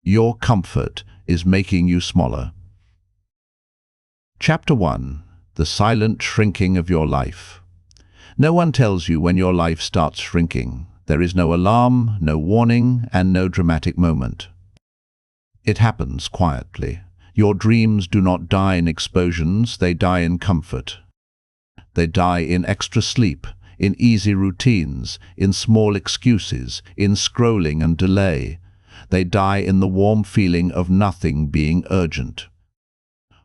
Your comfort is making you smaller. Chapter 1. The Silent Shrinking of Your Life. No one tells you when your life starts shrinking. There is no alarm, no warning, and no dramatic moment. It happens quietly. Your dreams do not die in explosions, they die in comfort. They die in extra sleep, in easy routines, in small excuses, in scrolling and delay. They die in the warm feeling of nothing being urgent.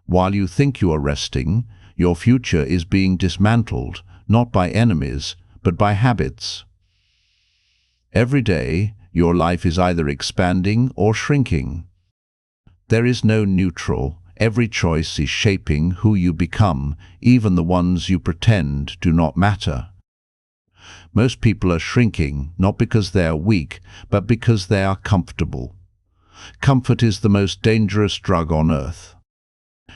While you think you are resting, your future is being dismantled, not by enemies, but by habits. Every day, your life is either expanding or shrinking. There is no neutral. Every choice is shaping who you become, even the ones you pretend do not matter. Most people are shrinking, not because they are weak, but because they are comfortable. Comfort is the most dangerous drug on earth.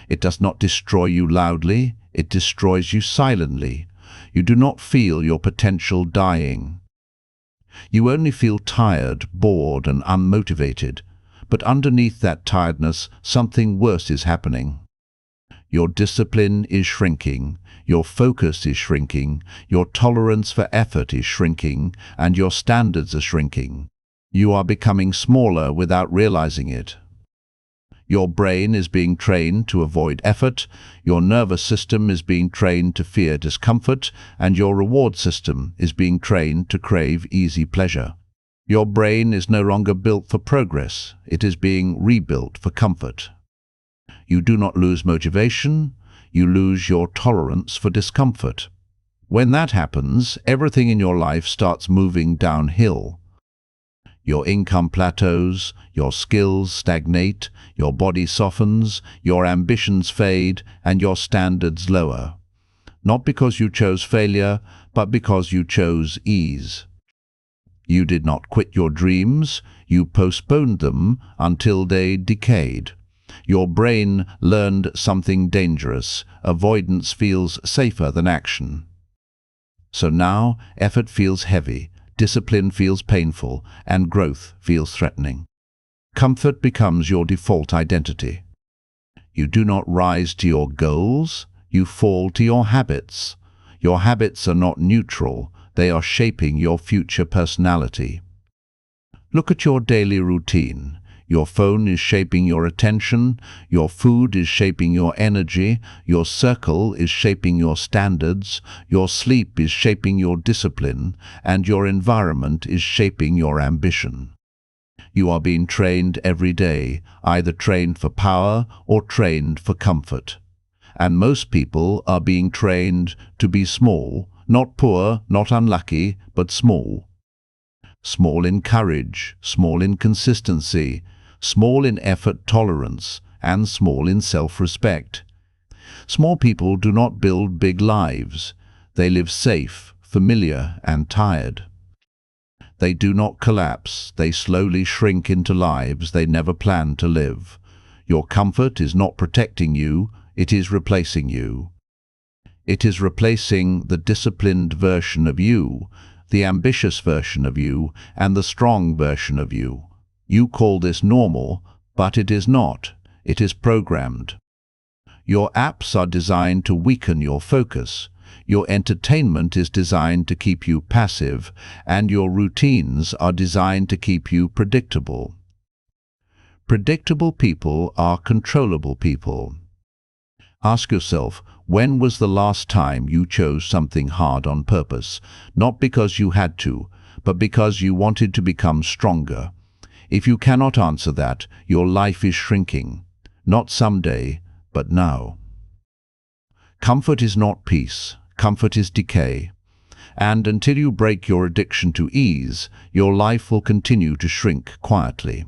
It does not destroy you loudly, it destroys you silently. You do not feel your potential dying. You only feel tired, bored, and unmotivated. But underneath that tiredness, something worse is happening. Your discipline is shrinking, your focus is shrinking, your tolerance for effort is shrinking, and your standards are shrinking. You are becoming smaller without realizing it. Your brain is being trained to avoid effort, your nervous system is being trained to fear discomfort, and your reward system is being trained to crave easy pleasure. Your brain is no longer built for progress, it is being rebuilt for comfort. You do not lose motivation, you lose your tolerance for discomfort. When that happens, everything in your life starts moving downhill. Your income plateaus, your skills stagnate, your body softens, your ambitions fade, and your standards lower. Not because you chose failure, but because you chose ease. You did not quit your dreams, you postponed them until they decayed. Your brain learned something dangerous. Avoidance feels safer than action. So now, effort feels heavy, discipline feels painful, and growth feels threatening. Comfort becomes your default identity. You do not rise to your goals, you fall to your habits. Your habits are not neutral. They are shaping your future personality. Look at your daily routine. Your phone is shaping your attention, your food is shaping your energy, your circle is shaping your standards, your sleep is shaping your discipline, and your environment is shaping your ambition. You are being trained every day, either trained for power or trained for comfort. And most people are being trained to be small, not poor, not unlucky, but small. Small in courage, small in consistency, small in effort tolerance, and small in self-respect. Small people do not build big lives. They live safe, familiar, and tired. They do not collapse. They slowly shrink into lives they never planned to live. Your comfort is not protecting you, it is replacing you. It is replacing the disciplined version of you, the ambitious version of you, and the strong version of you. You call this normal, but it is not. It is programmed. Your apps are designed to weaken your focus. Your entertainment is designed to keep you passive, and your routines are designed to keep you predictable. Predictable people are controllable people. Ask yourself, when was the last time you chose something hard on purpose, not because you had to, but because you wanted to become stronger? If you cannot answer that, your life is shrinking, not someday, but now. Comfort is not peace, comfort is decay. And until you break your addiction to ease, your life will continue to shrink quietly.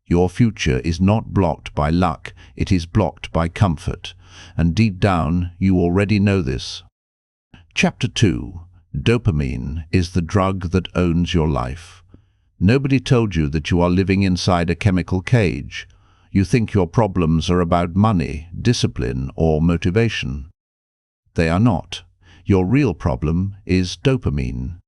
Your future is not blocked by luck, it is blocked by comfort. And deep down, you already know this. Chapter 2. Dopamine is the drug that owns your life. Nobody told you that you are living inside a chemical cage. You think your problems are about money, discipline, or motivation. They are not. Your real problem is dopamine.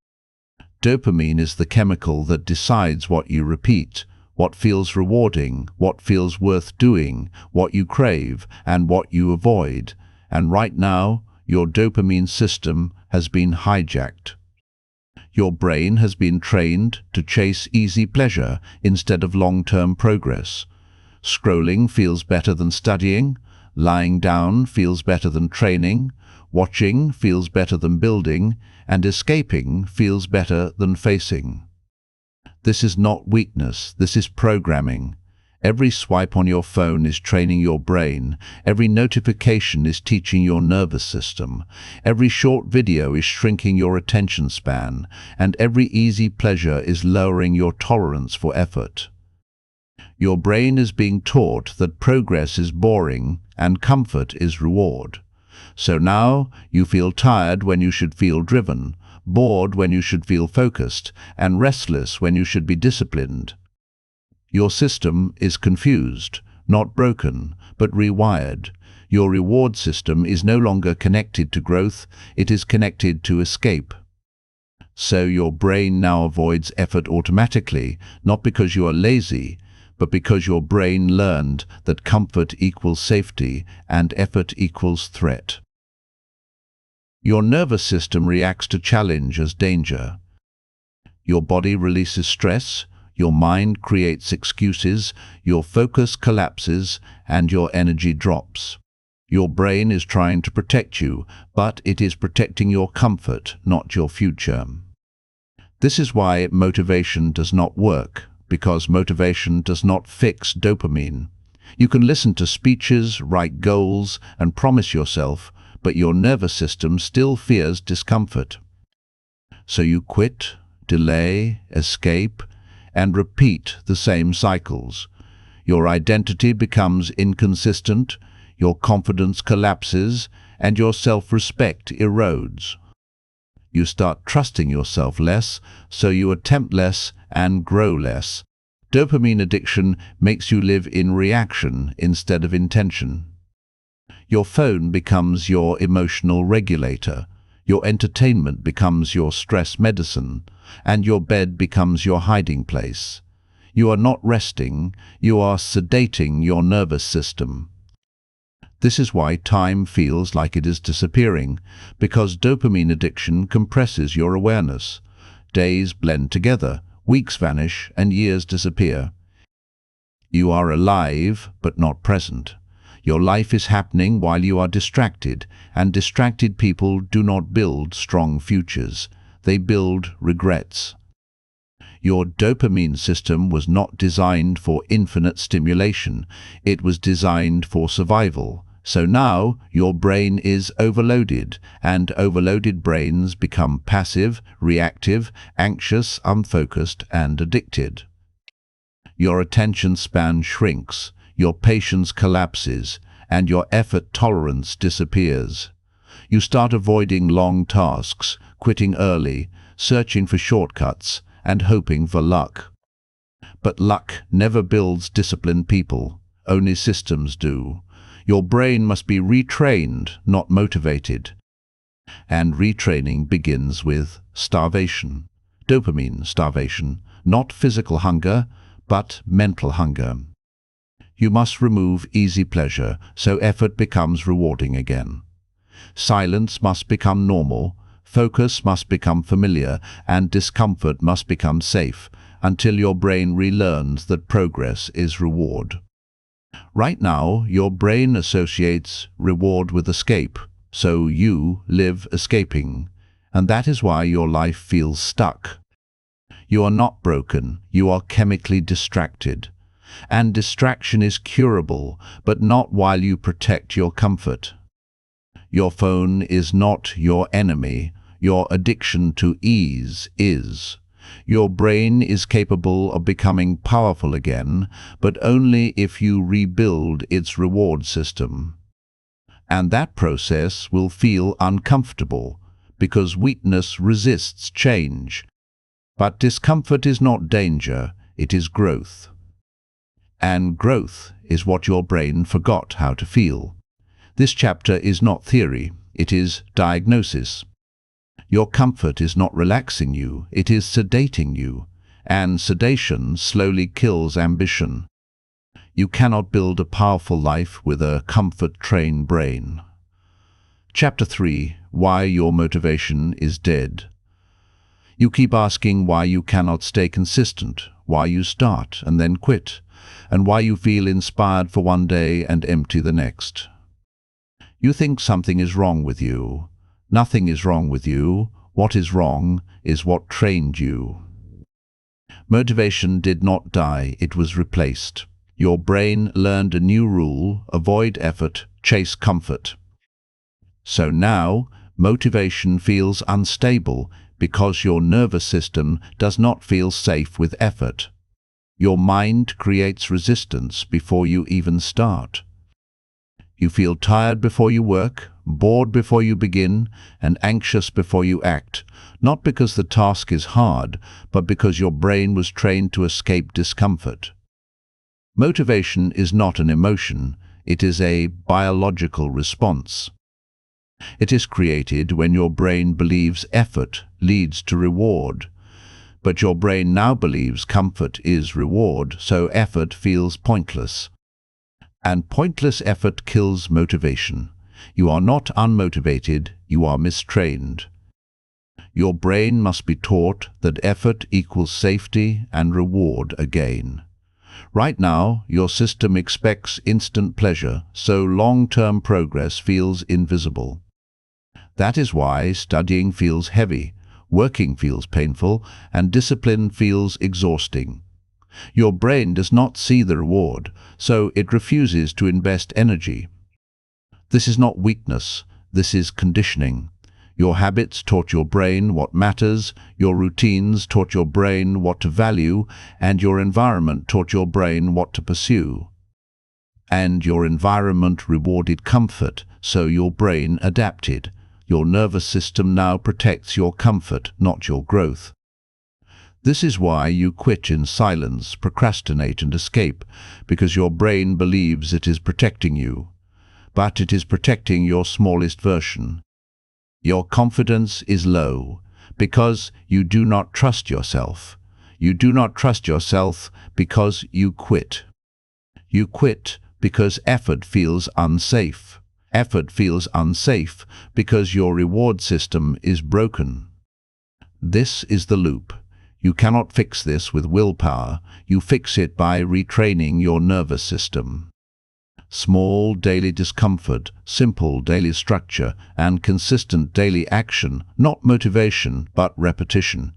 Dopamine is the chemical that decides what you repeat, what feels rewarding, what feels worth doing, what you crave, and what you avoid. And right now, your dopamine system has been hijacked. Your brain has been trained to chase easy pleasure instead of long-term progress. Scrolling feels better than studying, lying down feels better than training, watching feels better than building, and escaping feels better than facing. This is not weakness, this is programming. Every swipe on your phone is training your brain. Every notification is teaching your nervous system. Every short video is shrinking your attention span. And every easy pleasure is lowering your tolerance for effort. Your brain is being taught that progress is boring and comfort is reward. So now you feel tired when you should feel driven, bored when you should feel focused, and restless when you should be disciplined. Your system is confused, not broken, but rewired. Your reward system is no longer connected to growth, it is connected to escape. So your brain now avoids effort automatically, not because you are lazy, but because your brain learned that comfort equals safety and effort equals threat. Your nervous system reacts to challenge as danger. Your body releases stress, your mind creates excuses, your focus collapses, and your energy drops. Your brain is trying to protect you, but it is protecting your comfort, not your future. This is why motivation does not work, because motivation does not fix dopamine. You can listen to speeches, write goals, and promise yourself, but your nervous system still fears discomfort. So you quit, delay, escape, and repeat the same cycles. Your identity becomes inconsistent, your confidence collapses, and your self-respect erodes. You start trusting yourself less, so you attempt less and grow less. Dopamine addiction makes you live in reaction instead of intention. Your phone becomes your emotional regulator, your entertainment becomes your stress medicine, and your bed becomes your hiding place. You are not resting, you are sedating your nervous system. This is why time feels like it is disappearing, because dopamine addiction compresses your awareness. Days blend together, weeks vanish, and years disappear. You are alive, but not present. Your life is happening while you are distracted, and distracted people do not build strong futures. They build regrets. Your dopamine system was not designed for infinite stimulation. It was designed for survival. So now your brain is overloaded, and overloaded brains become passive, reactive, anxious, unfocused, and addicted. Your attention span shrinks, your patience collapses, and your effort tolerance disappears. You start avoiding long tasks, quitting early, searching for shortcuts, and hoping for luck. But luck never builds disciplined people, only systems do. Your brain must be retrained, not motivated. And retraining begins with starvation. Dopamine starvation, not physical hunger, but mental hunger. You must remove easy pleasure, so effort becomes rewarding again. Silence must become normal, focus must become familiar, and discomfort must become safe, until your brain relearns that progress is reward. Right now, your brain associates reward with escape, so you live escaping, and that is why your life feels stuck. You are not broken, you are chemically distracted. And distraction is curable, but not while you protect your comfort. Your phone is not your enemy, your addiction to ease is. Your brain is capable of becoming powerful again, but only if you rebuild its reward system. And that process will feel uncomfortable, because weakness resists change. But discomfort is not danger, it is growth. And growth is what your brain forgot how to feel. This chapter is not theory, it is diagnosis. Your comfort is not relaxing you, it is sedating you. and sedation slowly kills ambition. You cannot build a powerful life with a comfort-trained brain. Chapter 3. Why your motivation is dead. You keep asking why you cannot stay consistent, why you start and then quit, and why you feel inspired for one day and empty the next. You think something is wrong with you. Nothing is wrong with you. What is wrong is what trained you. Motivation did not die, it was replaced. Your brain learned a new rule: avoid effort, chase comfort. So now, motivation feels unstable because your nervous system does not feel safe with effort. Your mind creates resistance before you even start. You feel tired before you work, bored before you begin, and anxious before you act, not because the task is hard, but because your brain was trained to escape discomfort. Motivation is not an emotion, it is a biological response. It is created when your brain believes effort leads to reward. But your brain now believes comfort is reward, so effort feels pointless. And pointless effort kills motivation. You are not unmotivated, you are mistrained. Your brain must be taught that effort equals safety and reward again. Right now, your system expects instant pleasure, so long-term progress feels invisible. That is why studying feels heavy, working feels painful, and discipline feels exhausting. Your brain does not see the reward, so it refuses to invest energy. This is not weakness, this is conditioning. Your habits taught your brain what matters, your routines taught your brain what to value, and your environment taught your brain what to pursue. And your environment rewarded comfort, so your brain adapted. Your nervous system now protects your comfort, not your growth. This is why you quit in silence, procrastinate and escape, because your brain believes it is protecting you. But it is protecting your smallest version. Your confidence is low because you do not trust yourself. You do not trust yourself because you quit. You quit because effort feels unsafe. Effort feels unsafe because your reward system is broken. This is the loop. You cannot fix this with willpower. You fix it by retraining your nervous system. Small daily discomfort, simple daily structure, and consistent daily action, not motivation, but repetition.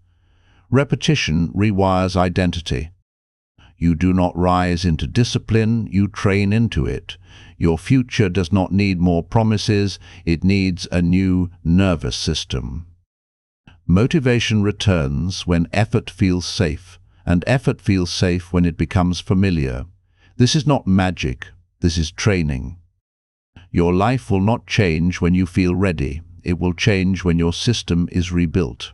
Repetition rewires identity. You do not rise into discipline, you train into it. Your future does not need more promises, it needs a new nervous system. Motivation returns when effort feels safe, and effort feels safe when it becomes familiar. This is not magic, this is training. Your life will not change when you feel ready, it will change when your system is rebuilt.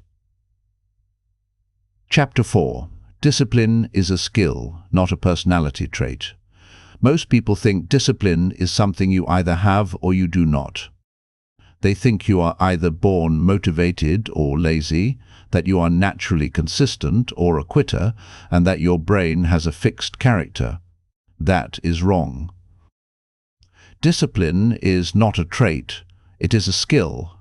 Chapter 4. Discipline is a skill, not a personality trait. Most people think discipline is something you either have or you do not. They think you are either born motivated or lazy, that you are naturally consistent or a quitter, and that your brain has a fixed character. That is wrong. Discipline is not a trait, it is a skill.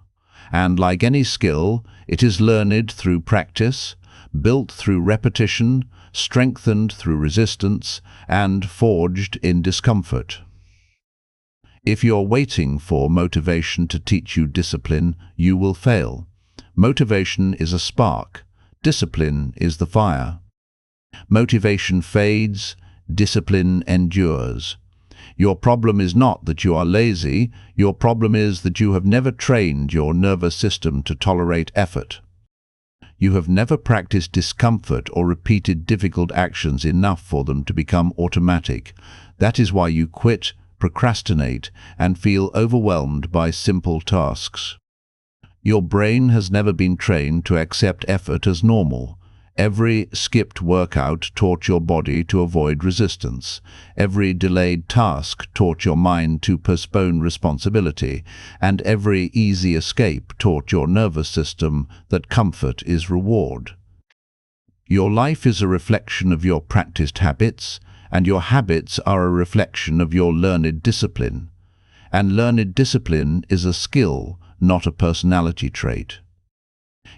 And like any skill, it is learned through practice, built through repetition, strengthened through resistance, and forged in discomfort. If you're waiting for motivation to teach you discipline, you will fail. Motivation is a spark. Discipline is the fire. Motivation fades. Discipline endures. Your problem is not that you are lazy. Your problem is that you have never trained your nervous system to tolerate effort. You have never practiced discomfort or repeated difficult actions enough for them to become automatic. That is why you quit, procrastinate, and feel overwhelmed by simple tasks. Your brain has never been trained to accept effort as normal. Every skipped workout taught your body to avoid resistance. Every delayed task taught your mind to postpone responsibility. And every easy escape taught your nervous system that comfort is reward. Your life is a reflection of your practiced habits, and your habits are a reflection of your learned discipline. And learned discipline is a skill, not a personality trait.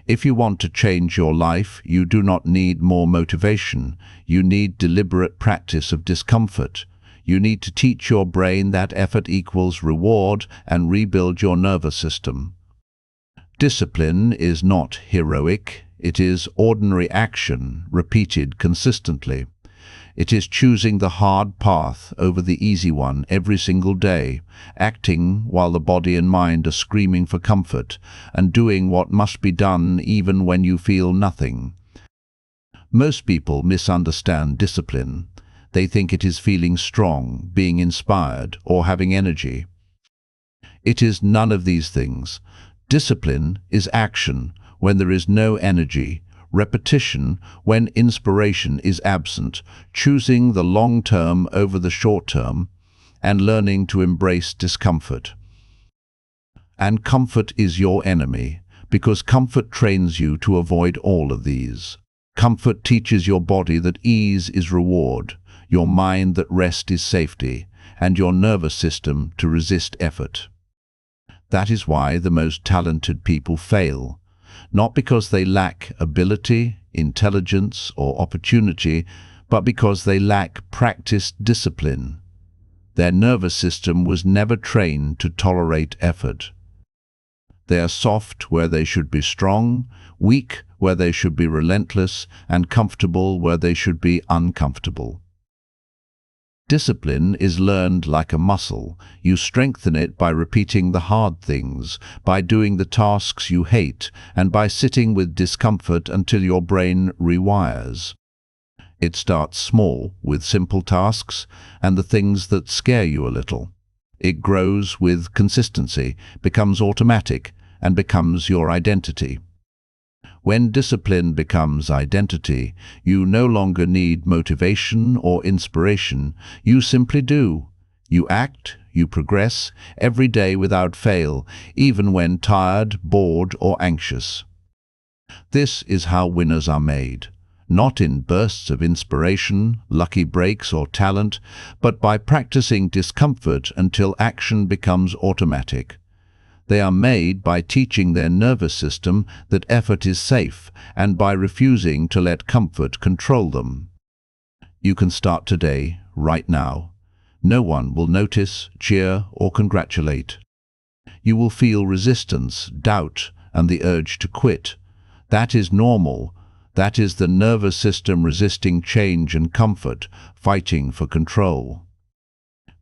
If you want to change your life, you do not need more motivation. You need deliberate practice of discomfort. You need to teach your brain that effort equals reward and rebuild your nervous system. Discipline is not heroic. It is ordinary action, repeated consistently. It is choosing the hard path over the easy one every single day, acting while the body and mind are screaming for comfort, and doing what must be done even when you feel nothing. Most people misunderstand discipline. They think it is feeling strong, being inspired, or having energy. It is none of these things. Discipline is action when there is no energy, repetition when inspiration is absent, choosing the long term over the short term, and learning to embrace discomfort. And comfort is your enemy, because comfort trains you to avoid all of these. Comfort teaches your body that ease is reward, your mind that rest is safety, and your nervous system to resist effort. That is why the most talented people fail. Not because they lack ability, intelligence, or opportunity, but because they lack practiced discipline. Their nervous system was never trained to tolerate effort. They are soft where they should be strong, weak where they should be relentless, and comfortable where they should be uncomfortable. Discipline is learned like a muscle. You strengthen it by repeating the hard things, by doing the tasks you hate, and by sitting with discomfort until your brain rewires. It starts small, with simple tasks, and the things that scare you a little. It grows with consistency, becomes automatic, and becomes your identity. When discipline becomes identity, you no longer need motivation or inspiration. You simply do. You act, you progress, every day without fail, even when tired, bored, or anxious. This is how winners are made. Not in bursts of inspiration, lucky breaks, or talent, but by practicing discomfort until action becomes automatic. They are made by teaching their nervous system that effort is safe and by refusing to let comfort control them. You can start today, right now. No one will notice, cheer, or congratulate. You will feel resistance, doubt, and the urge to quit. That is normal. That is the nervous system resisting change and comfort, fighting for control.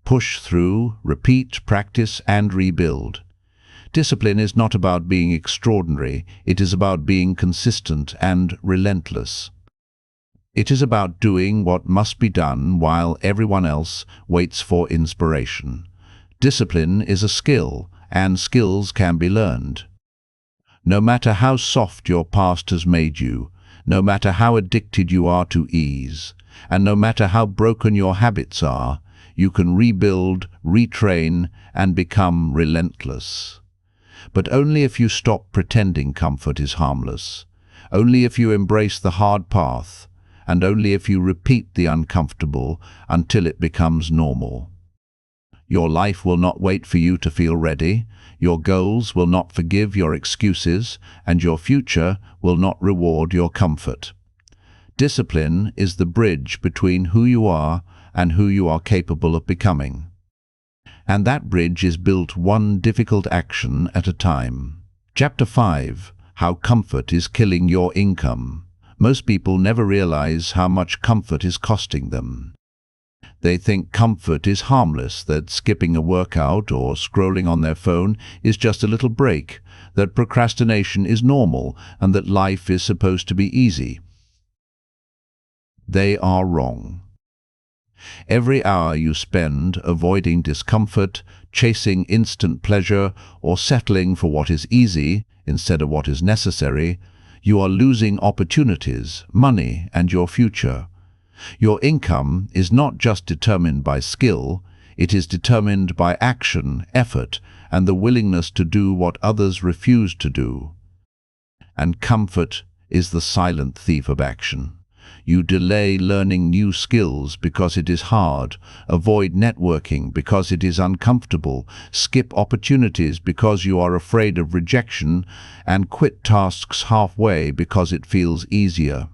Push through, repeat, practice, and rebuild. Discipline is not about being extraordinary, it is about being consistent and relentless. It is about doing what must be done while everyone else waits for inspiration. Discipline is a skill, and skills can be learned. No matter how soft your past has made you, no matter how addicted you are to ease, and no matter how broken your habits are, you can rebuild, retrain, and become relentless. But only if you stop pretending comfort is harmless, only if you embrace the hard path, and only if you repeat the uncomfortable until it becomes normal. Your life will not wait for you to feel ready, your goals will not forgive your excuses, and your future will not reward your comfort. Discipline is the bridge between who you are and who you are capable of becoming. And that bridge is built one difficult action at a time. Chapter 5. How comfort is killing your income. Most people never realize how much comfort is costing them. They think comfort is harmless, that skipping a workout or scrolling on their phone is just a little break, that procrastination is normal, and that life is supposed to be easy. They are wrong. Every hour you spend avoiding discomfort, chasing instant pleasure, or settling for what is easy instead of what is necessary, you are losing opportunities, money, and your future. Your income is not just determined by skill, it is determined by action, effort, and the willingness to do what others refuse to do. And comfort is the silent thief of action. You delay learning new skills because it is hard, avoid networking because it is uncomfortable, skip opportunities because you are afraid of rejection, and quit tasks halfway because it feels easier.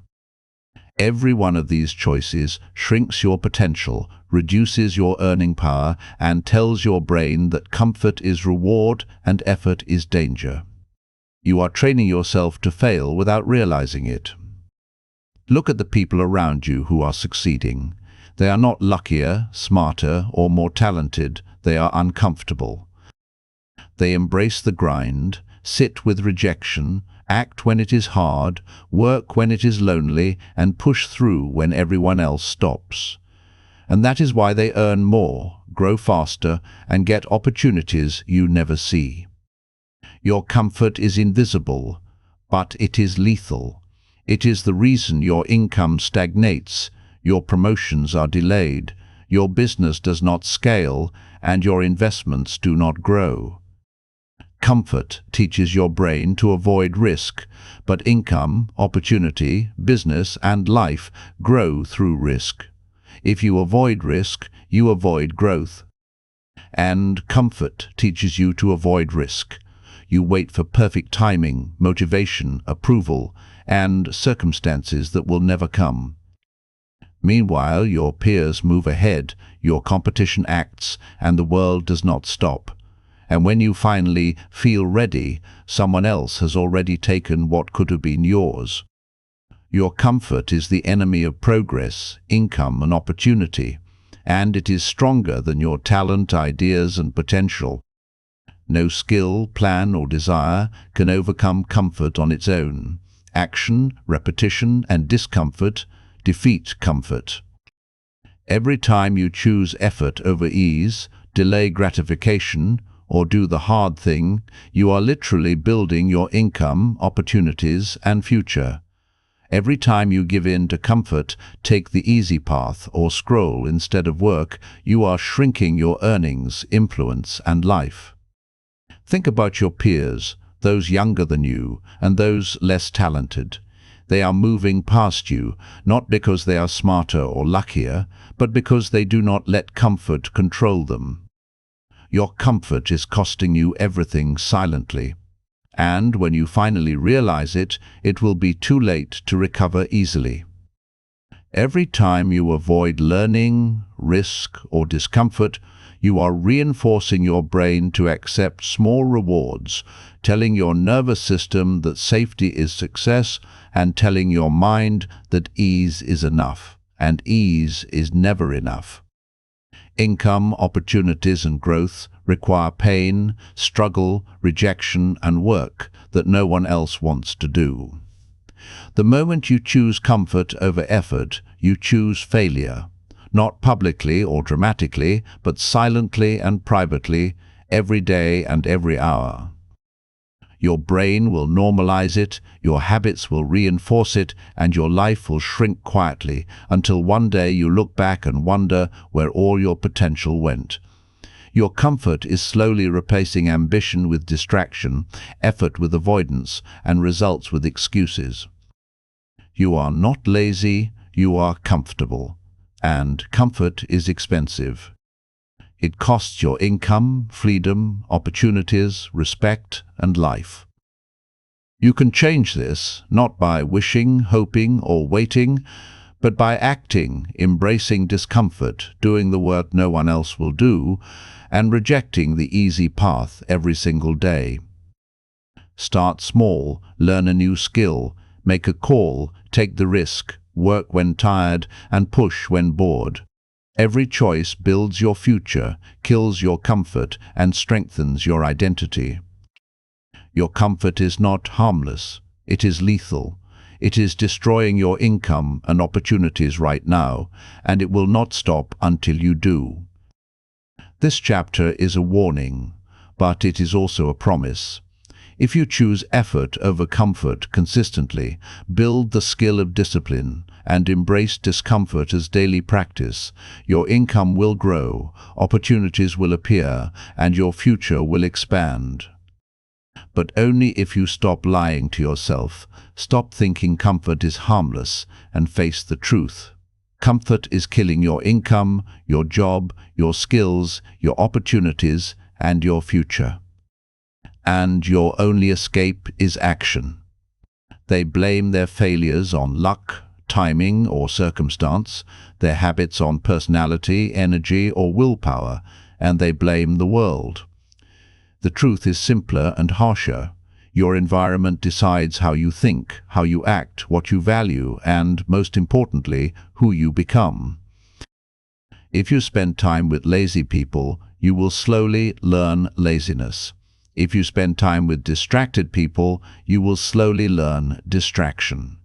Every one of these choices shrinks your potential, reduces your earning power, and tells your brain that comfort is reward and effort is danger. You are training yourself to fail without realizing it. Look at the people around you who are succeeding. They are not luckier, smarter, or more talented. They are uncomfortable. They embrace the grind, sit with rejection, act when it is hard, work when it is lonely, and push through when everyone else stops. And that is why they earn more, grow faster, and get opportunities you never see. Your comfort is invisible, but it is lethal. It is the reason your income stagnates, your promotions are delayed, your business does not scale, and your investments do not grow. Comfort teaches your brain to avoid risk, but income, opportunity, business, and life grow through risk. If you avoid risk, you avoid growth. And comfort teaches you to avoid risk. You wait for perfect timing, motivation, approval, and circumstances that will never come. Meanwhile, your peers move ahead, your competition acts, and the world does not stop. And when you finally feel ready, someone else has already taken what could have been yours. Your comfort is the enemy of progress, income, and opportunity, and it is stronger than your talent, ideas, and potential. No skill, plan, or desire can overcome comfort on its own. Action, repetition, and discomfort defeat comfort. Every time you choose effort over ease, delay gratification, or do the hard thing, you are literally building your income, opportunities, and future. Every time you give in to comfort, take the easy path, or scroll instead of work, you are shrinking your earnings, influence, and life. Think about your peers, those younger than you, and those less talented. They are moving past you, not because they are smarter or luckier, but because they do not let comfort control them. Your comfort is costing you everything silently. And when you finally realize it, it will be too late to recover easily. Every time you avoid learning, risk, or discomfort, you are reinforcing your brain to accept small rewards, telling your nervous system that safety is success, and telling your mind that ease is enough, and ease is never enough. Income, opportunities, and growth require pain, struggle, rejection, and work that no one else wants to do. The moment you choose comfort over effort, you choose failure, not publicly or dramatically, but silently and privately, every day and every hour. Your brain will normalize it, your habits will reinforce it, and your life will shrink quietly until one day you look back and wonder where all your potential went. Your comfort is slowly replacing ambition with distraction, effort with avoidance, and results with excuses. You are not lazy, you are comfortable, and comfort is expensive. It costs your income, freedom, opportunities, respect, and life. You can change this, not by wishing, hoping, or waiting, but by acting, embracing discomfort, doing the work no one else will do, and rejecting the easy path every single day. Start small, learn a new skill, make a call, take the risk, work when tired, and push when bored. Every choice builds your future, kills your comfort, and strengthens your identity. Your comfort is not harmless, it is lethal. It is destroying your income and opportunities right now, and it will not stop until you do. This chapter is a warning, but it is also a promise. If you choose effort over comfort consistently, build the skill of discipline, and embrace discomfort as daily practice, your income will grow, opportunities will appear, and your future will expand. But only if you stop lying to yourself, stop thinking comfort is harmless, and face the truth. Comfort is killing your income, your job, your skills, your opportunities, and your future. And your only escape is action. They blame their failures on luck, timing, or circumstance, their habits on personality, energy, or willpower, and they blame the world. The truth is simpler and harsher. Your environment decides how you think, how you act, what you value, and, most importantly, who you become. If you spend time with lazy people, you will slowly learn laziness. If you spend time with distracted people, you will slowly learn distraction.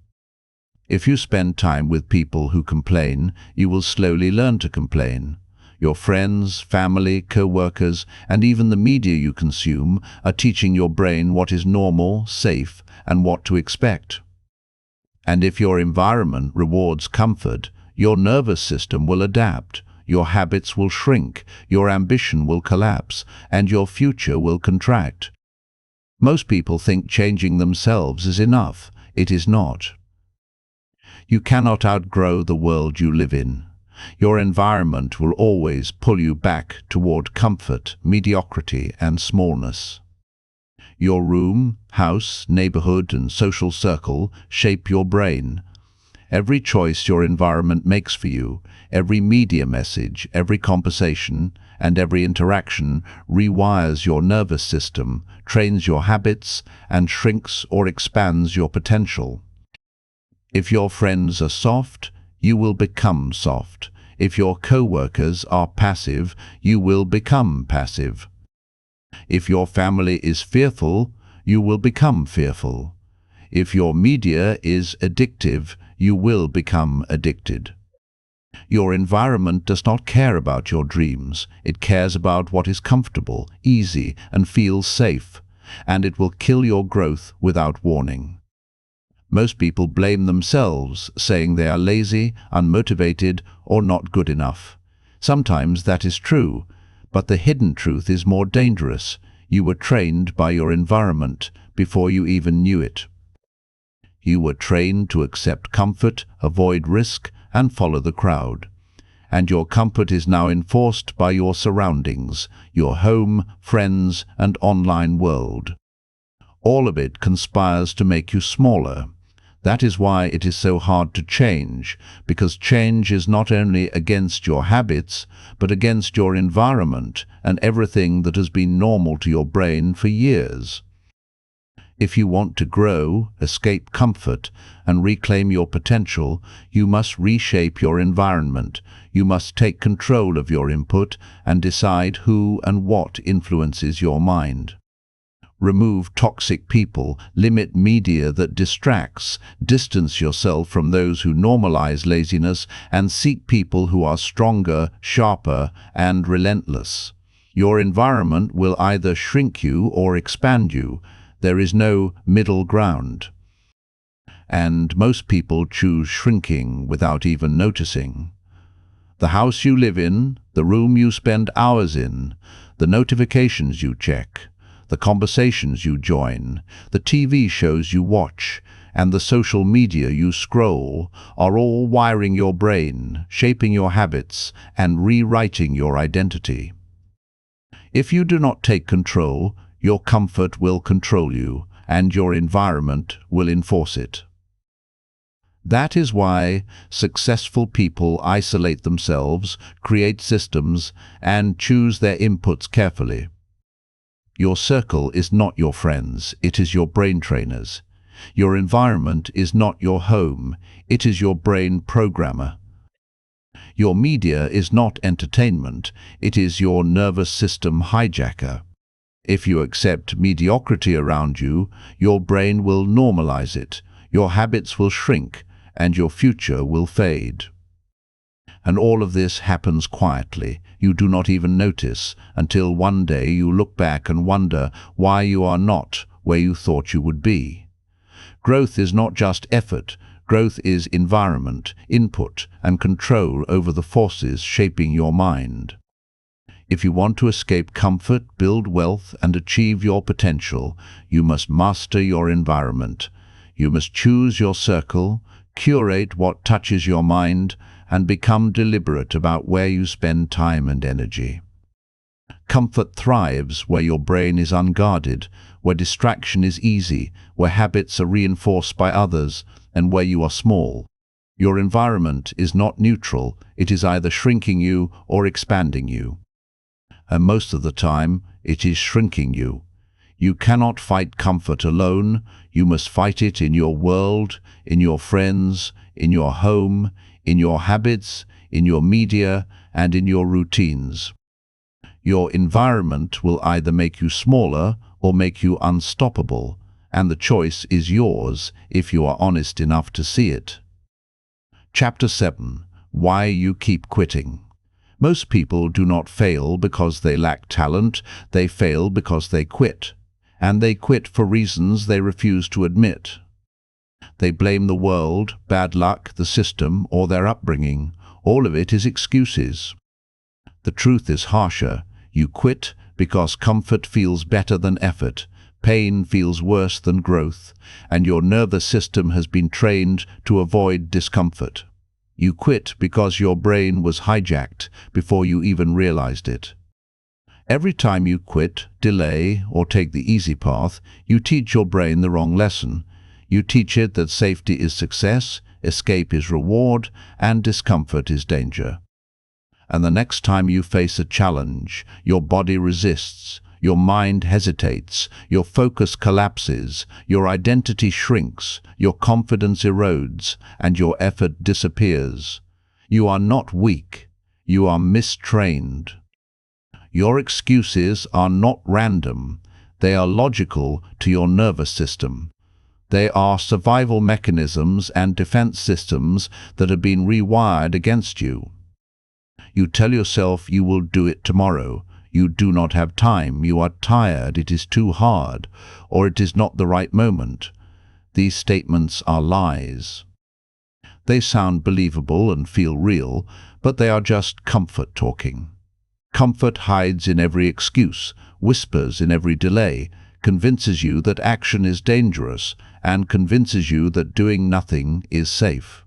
If you spend time with people who complain, you will slowly learn to complain. Your friends, family, co-workers, and even the media you consume are teaching your brain what is normal, safe, and what to expect. And if your environment rewards comfort, your nervous system will adapt, your habits will shrink, your ambition will collapse, and your future will contract. Most people think changing themselves is enough. It is not. You cannot outgrow the world you live in. Your environment will always pull you back toward comfort, mediocrity, and smallness. Your room, house, neighborhood, and social circle shape your brain. Every choice your environment makes for you, every media message, every conversation, and every interaction rewires your nervous system, trains your habits, and shrinks or expands your potential. If your friends are soft, you will become soft. If your co-workers are passive, you will become passive. If your family is fearful, you will become fearful. If your media is addictive, you will become addicted. Your environment does not care about your dreams. It cares about what is comfortable, easy, and feels safe, and it will kill your growth without warning. Most people blame themselves, saying they are lazy, unmotivated, or not good enough. Sometimes that is true, but the hidden truth is more dangerous. You were trained by your environment before you even knew it. You were trained to accept comfort, avoid risk, and follow the crowd. And your comfort is now enforced by your surroundings, your home, friends, and online world. All of it conspires to make you smaller. That is why it is so hard to change, because change is not only against your habits, but against your environment and everything that has been normal to your brain for years. If you want to grow, escape comfort, and reclaim your potential, you must reshape your environment. You must take control of your input and decide who and what influences your mind. Remove toxic people, limit media that distracts, distance yourself from those who normalize laziness, and seek people who are stronger, sharper, and relentless. Your environment will either shrink you or expand you. There is no middle ground. And most people choose shrinking without even noticing. The house you live in, the room you spend hours in, the notifications you check, the conversations you join, the TV shows you watch, and the social media you scroll are all wiring your brain, shaping your habits, and rewriting your identity. If you do not take control, your comfort will control you, and your environment will enforce it. That is why successful people isolate themselves, create systems, and choose their inputs carefully. Your circle is not your friends, it is your brain trainers. Your environment is not your home, it is your brain programmer. Your media is not entertainment, it is your nervous system hijacker. If you accept mediocrity around you, your brain will normalize it, your habits will shrink, and your future will fade. And all of this happens quietly. You do not even notice until one day you look back and wonder why you are not where you thought you would be. Growth is not just effort. Growth is environment, input, and control over the forces shaping your mind. If you want to escape comfort, build wealth, and achieve your potential, you must master your environment. You must choose your circle, curate what touches your mind, and become deliberate about where you spend time and energy. Comfort thrives where your brain is unguarded, where distraction is easy, where habits are reinforced by others, and where you are small. Your environment is not neutral, it is either shrinking you or expanding you. And most of the time, it is shrinking you. You cannot fight comfort alone, you must fight it in your world, in your friends, in your home, in your habits, in your media, and in your routines. Your environment will either make you smaller or make you unstoppable, and the choice is yours if you are honest enough to see it. Chapter 7. Why you keep quitting. Most people do not fail because they lack talent, they fail because they quit. And they quit for reasons they refuse to admit. They blame the world, bad luck, the system, or their upbringing. All of it is excuses. The truth is harsher. You quit because comfort feels better than effort, pain feels worse than growth, and your nervous system has been trained to avoid discomfort. You quit because your brain was hijacked before you even realized it. Every time you quit, delay, or take the easy path, you teach your brain the wrong lesson. You teach it that safety is success, escape is reward, and discomfort is danger. And the next time you face a challenge, your body resists, your mind hesitates, your focus collapses, your identity shrinks, your confidence erodes, and your effort disappears. You are not weak, you are mistrained. Your excuses are not random, they are logical to your nervous system. They are survival mechanisms and defense systems that have been rewired against you. You tell yourself you will do it tomorrow. You do not have time, you are tired, it is too hard, or it is not the right moment. These statements are lies. They sound believable and feel real, but they are just comfort talking. Comfort hides in every excuse, whispers in every delay, convinces you that action is dangerous, and convinces you that doing nothing is safe.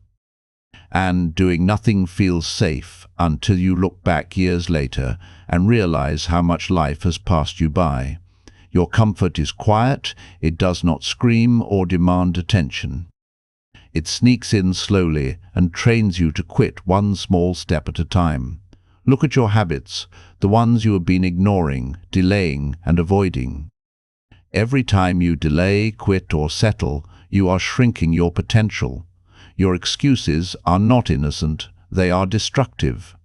And doing nothing feels safe until you look back years later and realize how much life has passed you by. Your comfort is quiet, it does not scream or demand attention. It sneaks in slowly and trains you to quit one small step at a time. Look at your habits, the ones you have been ignoring, delaying, and avoiding. Every time you delay, quit, or settle, you are shrinking your potential. Your excuses are not innocent, they are destructive.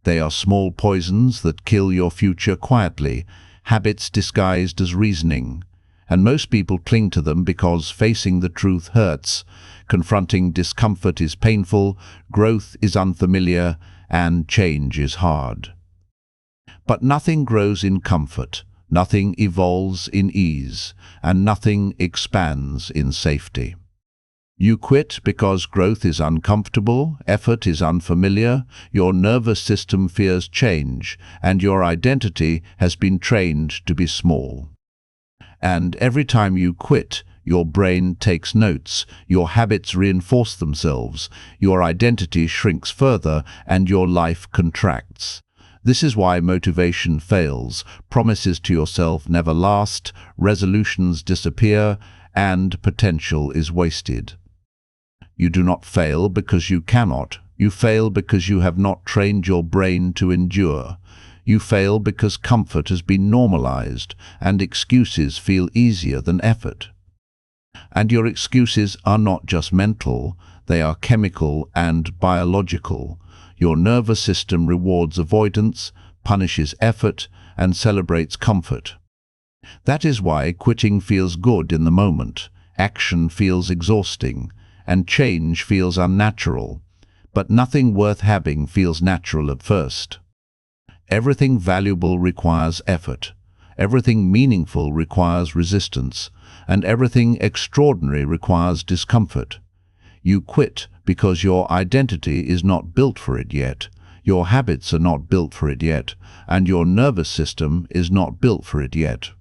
They are small poisons that kill your future quietly, habits disguised as reasoning. And most people cling to them because facing the truth hurts, confronting discomfort is painful, growth is unfamiliar, and change is hard. But nothing grows in comfort, nothing evolves in ease, and nothing expands in safety. You quit because growth is uncomfortable, effort is unfamiliar, your nervous system fears change, and your identity has been trained to be small. And every time you quit, your brain takes notes, your habits reinforce themselves, your identity shrinks further, and your life contracts. This is why motivation fails, promises to yourself never last, resolutions disappear, and potential is wasted. You do not fail because you cannot. You fail because you have not trained your brain to endure. You fail because comfort has been normalized, and excuses feel easier than effort. And your excuses are not just mental, they are chemical and biological. Your nervous system rewards avoidance, punishes effort, and celebrates comfort. That is why quitting feels good in the moment, action feels exhausting, and change feels unnatural. But nothing worth having feels natural at first. Everything valuable requires effort. Everything meaningful requires resistance, and everything extraordinary requires discomfort. You quit because your identity is not built for it yet. Your habits are not built for it yet, and your nervous system is not built for it yet.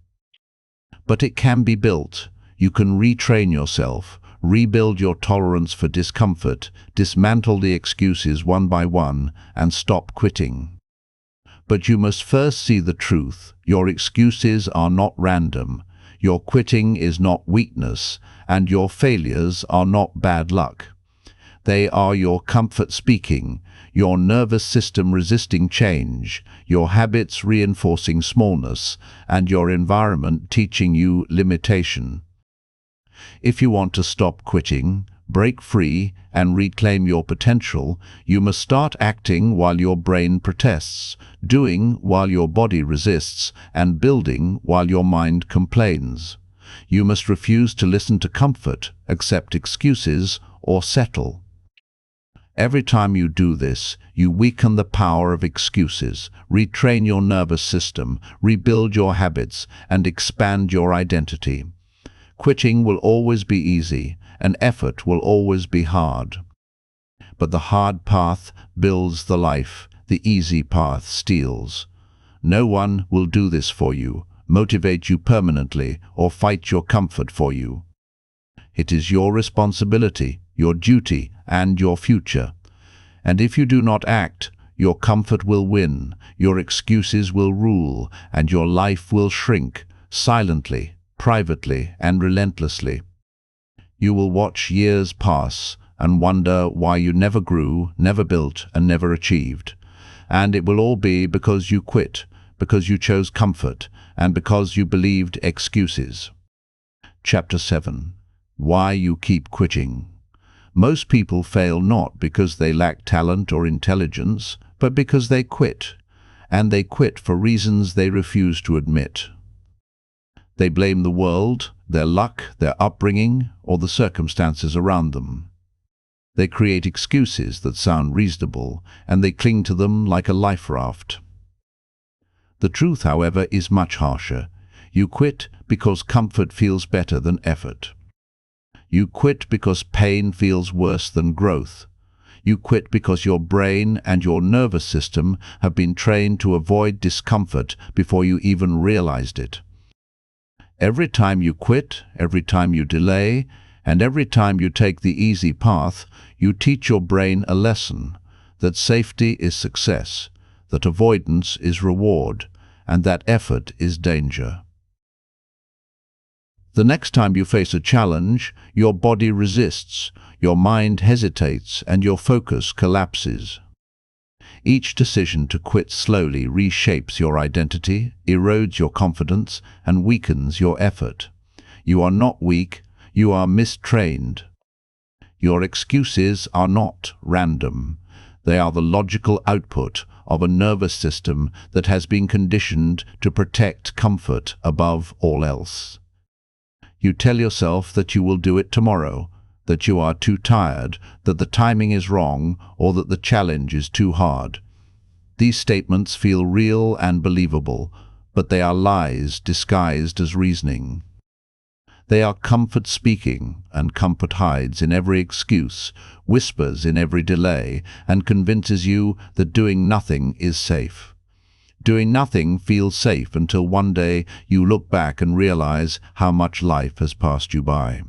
But it can be built. You can retrain yourself, rebuild your tolerance for discomfort, dismantle the excuses one by one, and stop quitting. But you must first see the truth. Your excuses are not random. Your quitting is not weakness, and your failures are not bad luck. They are your comfort speaking, your nervous system resisting change, your habits reinforcing smallness, and your environment teaching you limitation. If you want to stop quitting, break free, and reclaim your potential, you must start acting while your brain protests, doing while your body resists, and building while your mind complains. You must refuse to listen to comfort, accept excuses, or settle. Every time you do this, you weaken the power of excuses, retrain your nervous system, rebuild your habits, and expand your identity. Quitting will always be easy, and effort will always be hard. But the hard path builds the life, the easy path steals. No one will do this for you, motivate you permanently, or fight your comfort for you. It is your responsibility, your duty, and your future. And if you do not act, your comfort will win, your excuses will rule, and your life will shrink, silently, privately, and relentlessly. You will watch years pass and wonder why you never grew, never built, and never achieved. And it will all be because you quit, because you chose comfort, and because you believed excuses. Chapter 7. Why you keep quitting. Most people fail not because they lack talent or intelligence, but because they quit, and they quit for reasons they refuse to admit. They blame the world, their luck, their upbringing, or the circumstances around them. They create excuses that sound reasonable, and they cling to them like a life raft. The truth, however, is much harsher. You quit because comfort feels better than effort. You quit because pain feels worse than growth. You quit because your brain and your nervous system have been trained to avoid discomfort before you even realized it. Every time you quit, every time you delay, and every time you take the easy path, you teach your brain a lesson, that safety is success, that avoidance is reward, and that effort is danger. The next time you face a challenge, your body resists, your mind hesitates, and your focus collapses. Each decision to quit slowly reshapes your identity, erodes your confidence, and weakens your effort. You are not weak, you are mistrained. Your excuses are not random. They are the logical output of a nervous system that has been conditioned to protect comfort above all else. You tell yourself that you will do it tomorrow, that you are too tired, that the timing is wrong, or that the challenge is too hard. These statements feel real and believable, but they are lies disguised as reasoning. They are comfort speaking, and comfort hides in every excuse, whispers in every delay, and convinces you that doing nothing is safe. Doing nothing feels safe until one day you look back and realize how much life has passed you by.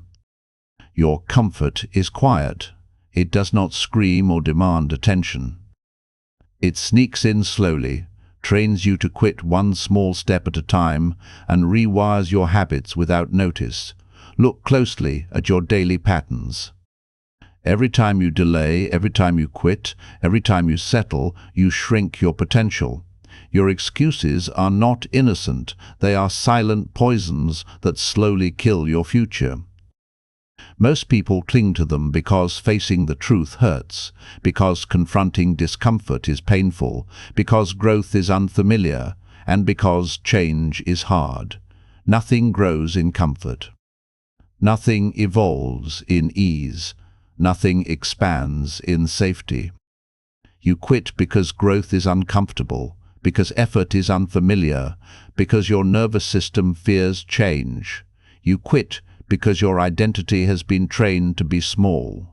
Your comfort is quiet. It does not scream or demand attention. It sneaks in slowly, trains you to quit one small step at a time, and rewires your habits without notice. Look closely at your daily patterns. Every time you delay, every time you quit, every time you settle, you shrink your potential. Your excuses are not innocent. They are silent poisons that slowly kill your future. Most people cling to them because facing the truth hurts, because confronting discomfort is painful, because growth is unfamiliar, and because change is hard. Nothing grows in comfort. Nothing evolves in ease. Nothing expands in safety. You quit because growth is uncomfortable, because effort is unfamiliar, because your nervous system fears change. You quit because your identity has been trained to be small.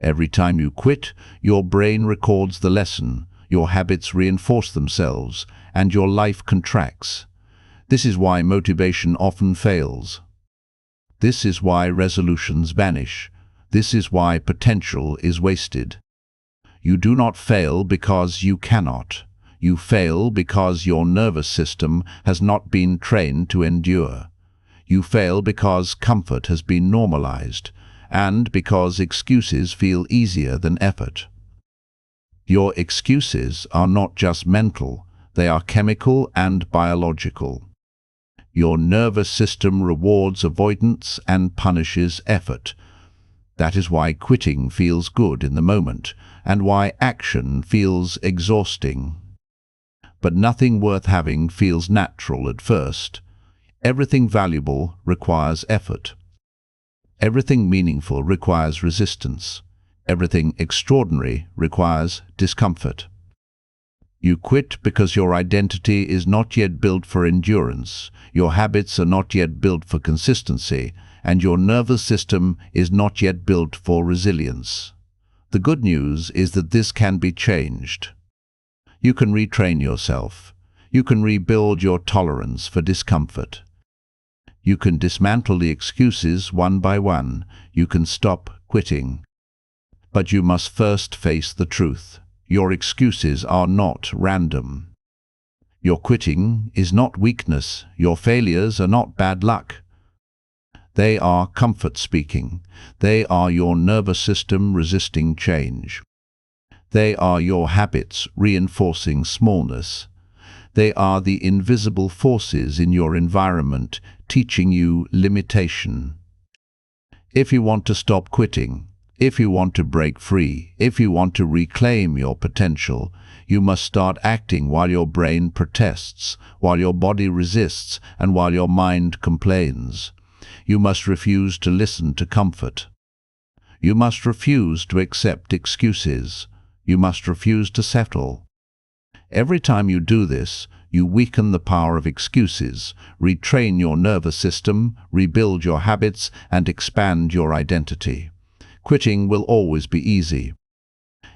Every time you quit, your brain records the lesson. your habits reinforce themselves, and your life contracts. This is why motivation often fails. This is why resolutions vanish. This is why potential is wasted. You do not fail because you cannot. You fail because your nervous system has not been trained to endure. You fail because comfort has been normalized, and because excuses feel easier than effort. Your excuses are not just mental, they are chemical and biological. Your nervous system rewards avoidance and punishes effort. That is why quitting feels good in the moment, and why action feels exhausting. But nothing worth having feels natural at first. Everything valuable requires effort. Everything meaningful requires resistance. Everything extraordinary requires discomfort. You quit because your identity is not yet built for endurance, your habits are not yet built for consistency, and your nervous system is not yet built for resilience. The good news is that this can be changed. You can retrain yourself. You can rebuild your tolerance for discomfort. You can dismantle the excuses one by one. You can stop quitting. But you must first face the truth. Your excuses are not random. Your quitting is not weakness. Your failures are not bad luck. They are comfort speaking. They are your nervous system resisting change. They are your habits reinforcing smallness. They are the invisible forces in your environment teaching you limitation. If you want to stop quitting, if you want to break free, if you want to reclaim your potential, you must start acting while your brain protests, while your body resists, and while your mind complains. You must refuse to listen to comfort. You must refuse to accept excuses. You must refuse to settle. Every time you do this, you weaken the power of excuses, retrain your nervous system, rebuild your habits, and expand your identity. Quitting will always be easy.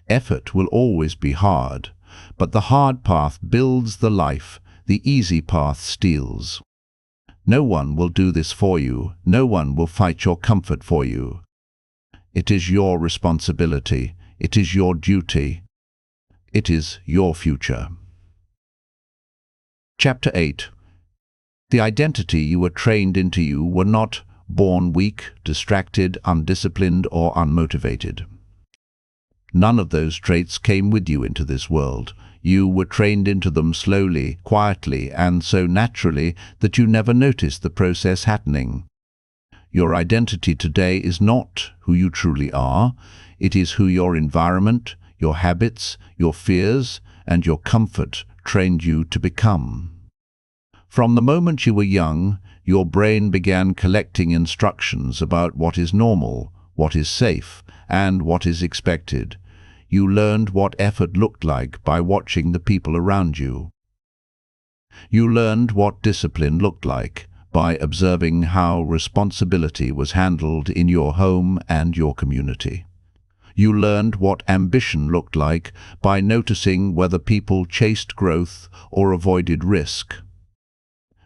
Effort will always be hard, but the hard path builds the life, the easy path steals. No one will do this for you. No one will fight your comfort for you. It is your responsibility. It is your duty. It is your future. Chapter 8. The identity you were trained into you were not born weak, distracted, undisciplined, or unmotivated. None of those traits came with you into this world. You were trained into them slowly, quietly, and so naturally that you never noticed the process happening. Your identity today is not who you truly are. It is who your environment, your habits, your fears, and your comfort trained you to become. From the moment you were young, your brain began collecting instructions about what is normal, what is safe, and what is expected. You learned what effort looked like by watching the people around you. You learned what discipline looked like by observing how responsibility was handled in your home and your community. You learned what ambition looked like by noticing whether people chased growth or avoided risk.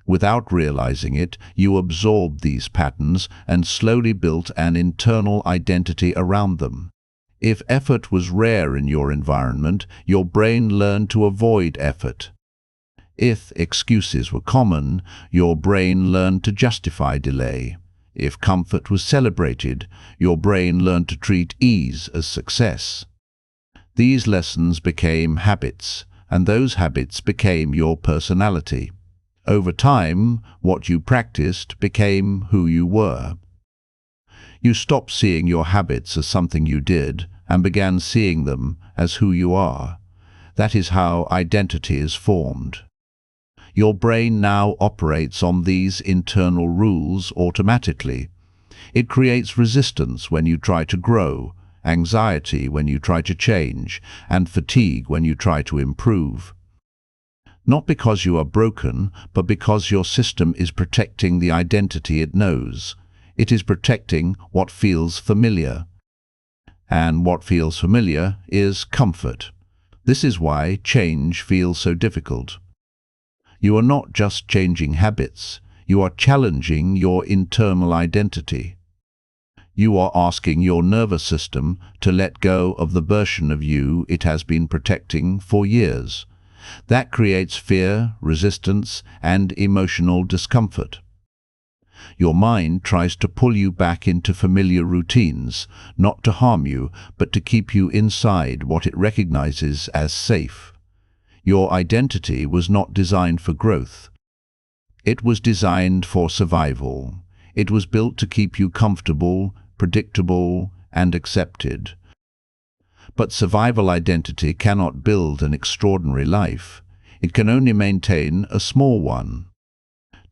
Without realizing it, you absorbed these patterns and slowly built an internal identity around them. If effort was rare in your environment, your brain learned to avoid effort. If excuses were common, your brain learned to justify delay. If comfort was celebrated, your brain learned to treat ease as success. These lessons became habits, and those habits became your personality. Over time, what you practiced became who you were. You stopped seeing your habits as something you did and began seeing them as who you are. That is how identity is formed. Your brain now operates on these internal rules automatically. It creates resistance when you try to grow, anxiety when you try to change, and fatigue when you try to improve. Not because you are broken, but because your system is protecting the identity it knows. It is protecting what feels familiar. And what feels familiar is comfort. This is why change feels so difficult. You are not just changing habits, you are challenging your internal identity. You are asking your nervous system to let go of the version of you it has been protecting for years. That creates fear, resistance, and emotional discomfort. Your mind tries to pull you back into familiar routines, not to harm you, but to keep you inside what it recognizes as safe. Your identity was not designed for growth. It was designed for survival. It was built to keep you comfortable, predictable, and accepted. But survival identity cannot build an extraordinary life. It can only maintain a small one.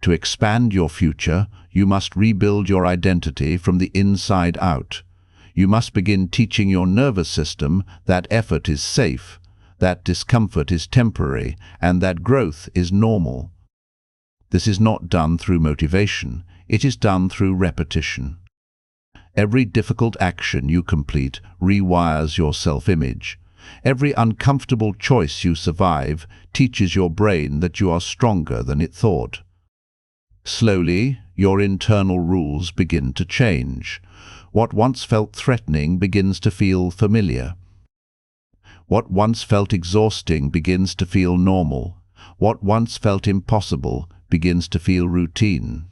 To expand your future, you must rebuild your identity from the inside out. You must begin teaching your nervous system that effort is safe, that discomfort is temporary, and that growth is normal. This is not done through motivation, it is done through repetition. Every difficult action you complete rewires your self-image. Every uncomfortable choice you survive teaches your brain that you are stronger than it thought. Slowly, your internal rules begin to change. What once felt threatening begins to feel familiar. What once felt exhausting begins to feel normal. What once felt impossible begins to feel routine.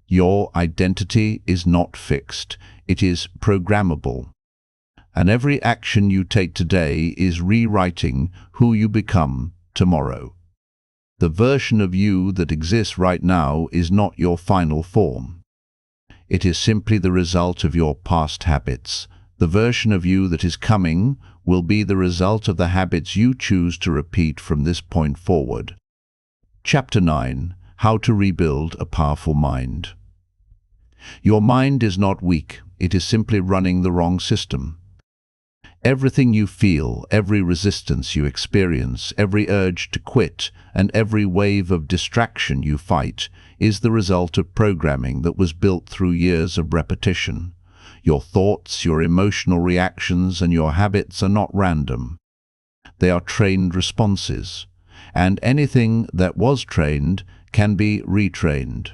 Your identity is not fixed, it is programmable. And every action you take today is rewriting who you become tomorrow. The version of you that exists right now is not your final form. It is simply the result of your past habits. The version of you that is coming will be the result of the habits you choose to repeat from this point forward. Chapter 9. How to rebuild a powerful mind. Your mind is not weak, it is simply running the wrong system. Everything you feel, every resistance you experience, every urge to quit, and every wave of distraction you fight is the result of programming that was built through years of repetition. Your thoughts, your emotional reactions, and your habits are not random. They are trained responses, and anything that was trained can be retrained.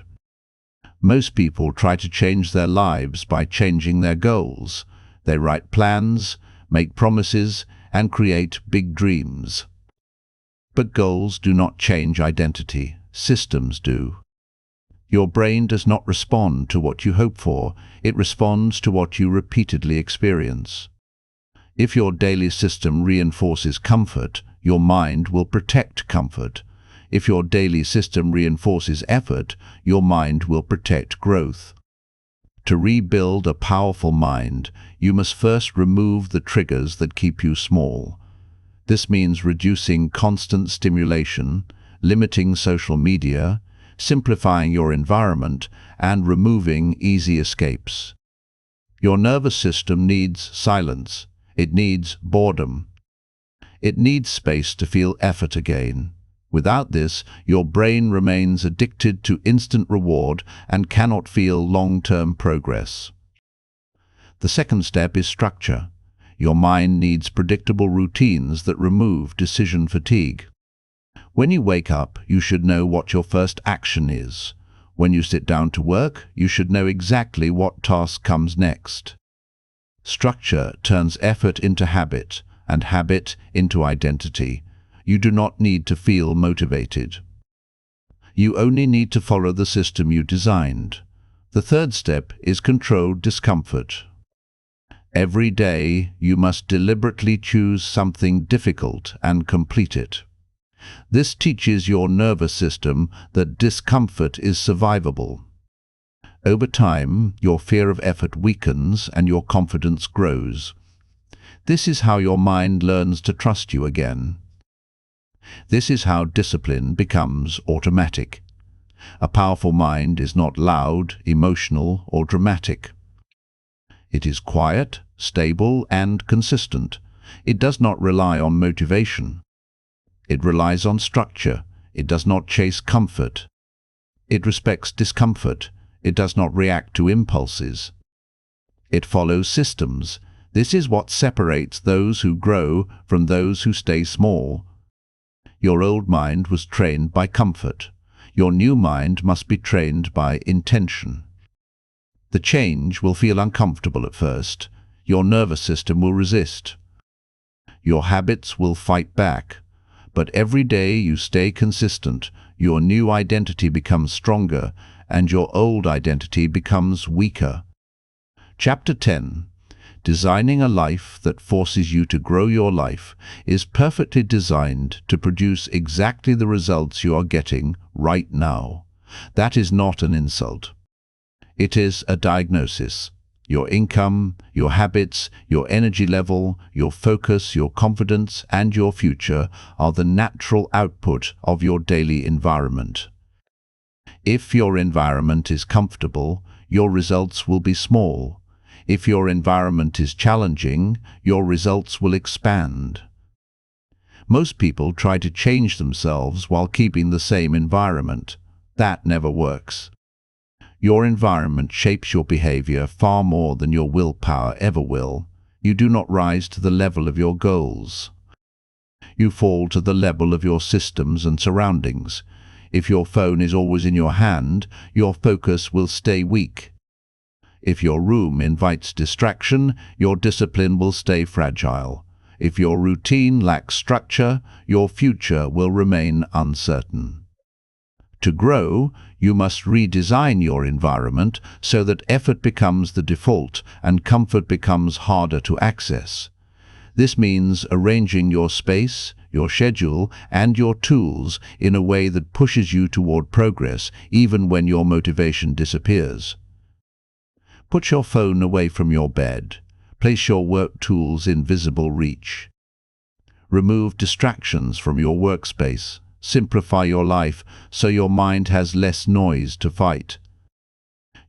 Most people try to change their lives by changing their goals. They write plans, make promises, and create big dreams. But goals do not change identity, systems do. Your brain does not respond to what you hope for, it responds to what you repeatedly experience. If your daily system reinforces comfort, your mind will protect comfort. If your daily system reinforces effort, your mind will protect growth. To rebuild a powerful mind, you must first remove the triggers that keep you small. This means reducing constant stimulation, limiting social media, simplifying your environment, and removing easy escapes. Your nervous system needs silence. It needs boredom. It needs space to feel effort again. Without this, your brain remains addicted to instant reward and cannot feel long-term progress. The second step is structure. Your mind needs predictable routines that remove decision fatigue. When you wake up, you should know what your first action is. When you sit down to work, you should know exactly what task comes next. Structure turns effort into habit, and habit into identity. You do not need to feel motivated. You only need to follow the system you designed. The third step is controlled discomfort. Every day, you must deliberately choose something difficult and complete it. This teaches your nervous system that discomfort is survivable. Over time, your fear of effort weakens and your confidence grows. This is how your mind learns to trust you again. This is how discipline becomes automatic. A powerful mind is not loud, emotional, or dramatic. It is quiet, stable, and consistent. It does not rely on motivation. It relies on structure. It does not chase comfort. It respects discomfort. It does not react to impulses. It follows systems. This is what separates those who grow from those who stay small. Your old mind was trained by comfort. Your new mind must be trained by intention. The change will feel uncomfortable at first. Your nervous system will resist. Your habits will fight back. But every day you stay consistent, your new identity becomes stronger and your old identity becomes weaker. Chapter 10. Designing a life that forces you to grow your life is perfectly designed to produce exactly the results you are getting right now. That is not an insult. It is a diagnosis. Your income, your habits, your energy level, your focus, your confidence, and your future are the natural output of your daily environment. If your environment is comfortable, your results will be small. If your environment is challenging, your results will expand. Most people try to change themselves while keeping the same environment. That never works. Your environment shapes your behavior far more than your willpower ever will. You do not rise to the level of your goals. You fall to the level of your systems and surroundings. If your phone is always in your hand, your focus will stay weak. If your room invites distraction, your discipline will stay fragile. If your routine lacks structure, your future will remain uncertain. To grow, you must redesign your environment so that effort becomes the default and comfort becomes harder to access. This means arranging your space, your schedule, and your tools in a way that pushes you toward progress even when your motivation disappears. Put your phone away from your bed. Place your work tools in visible reach. Remove distractions from your workspace. Simplify your life so your mind has less noise to fight.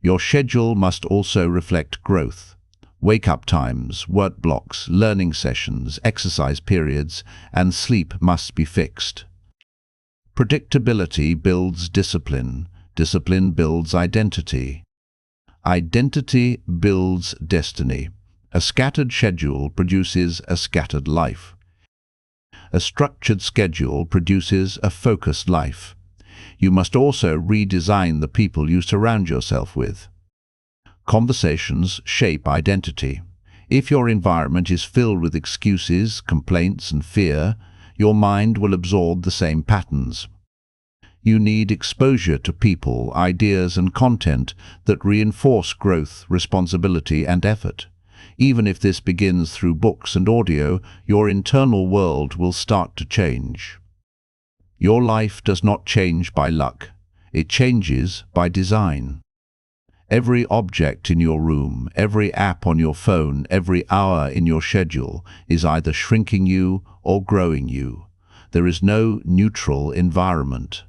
Your schedule must also reflect growth. Wake-up times, work blocks, learning sessions, exercise periods, and sleep must be fixed. Predictability builds discipline. Discipline builds identity. Identity builds destiny. A scattered schedule produces a scattered life. A structured schedule produces a focused life. You must also redesign the people you surround yourself with. Conversations shape identity. If your environment is filled with excuses, complaints, and fear, your mind will absorb the same patterns. You need exposure to people, ideas, and content that reinforce growth, responsibility, and effort. Even if this begins through books and audio, your internal world will start to change. Your life does not change by luck. It changes by design. Every object in your room, every app on your phone, every hour in your schedule is either shrinking you or growing you. There is no neutral environment.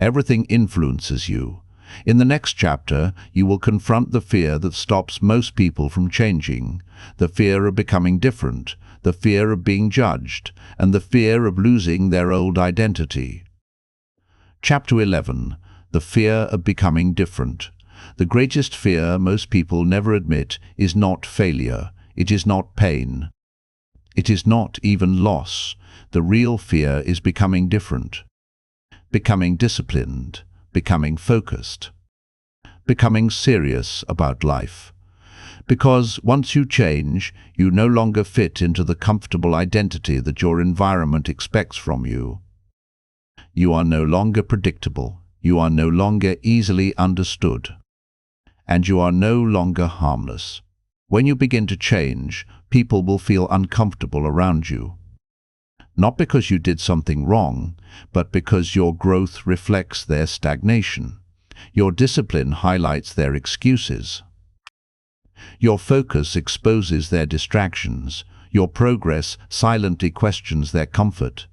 Everything influences you. In the next chapter, you will confront the fear that stops most people from changing, the fear of becoming different, the fear of being judged, and the fear of losing their old identity. Chapter 11. The fear of becoming different. The greatest fear most people never admit is not failure. It is not pain. It is not even loss. The real fear is becoming different. Becoming disciplined. Becoming focused, becoming serious about life. Because once you change, you no longer fit into the comfortable identity that your environment expects from you. You are no longer predictable, you are no longer easily understood, and you are no longer harmless. When you begin to change, people will feel uncomfortable around you. Not because you did something wrong, but because your growth reflects their stagnation. Your discipline highlights their excuses. Your focus exposes their distractions. Your progress silently questions their comfort.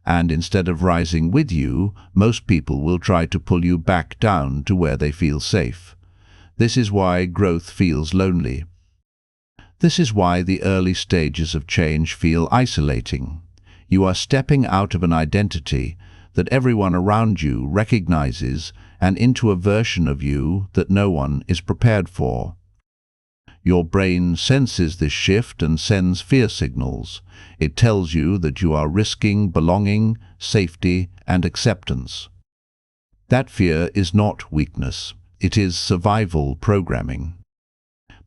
And instead of rising with you, most people will try to pull you back down to where they feel safe. This is why growth feels lonely. This is why the early stages of change feel isolating. You are stepping out of an identity that everyone around you recognizes and into a version of you that no one is prepared for. Your brain senses this shift and sends fear signals. It tells you that you are risking belonging, safety, and acceptance. That fear is not weakness. It is survival programming.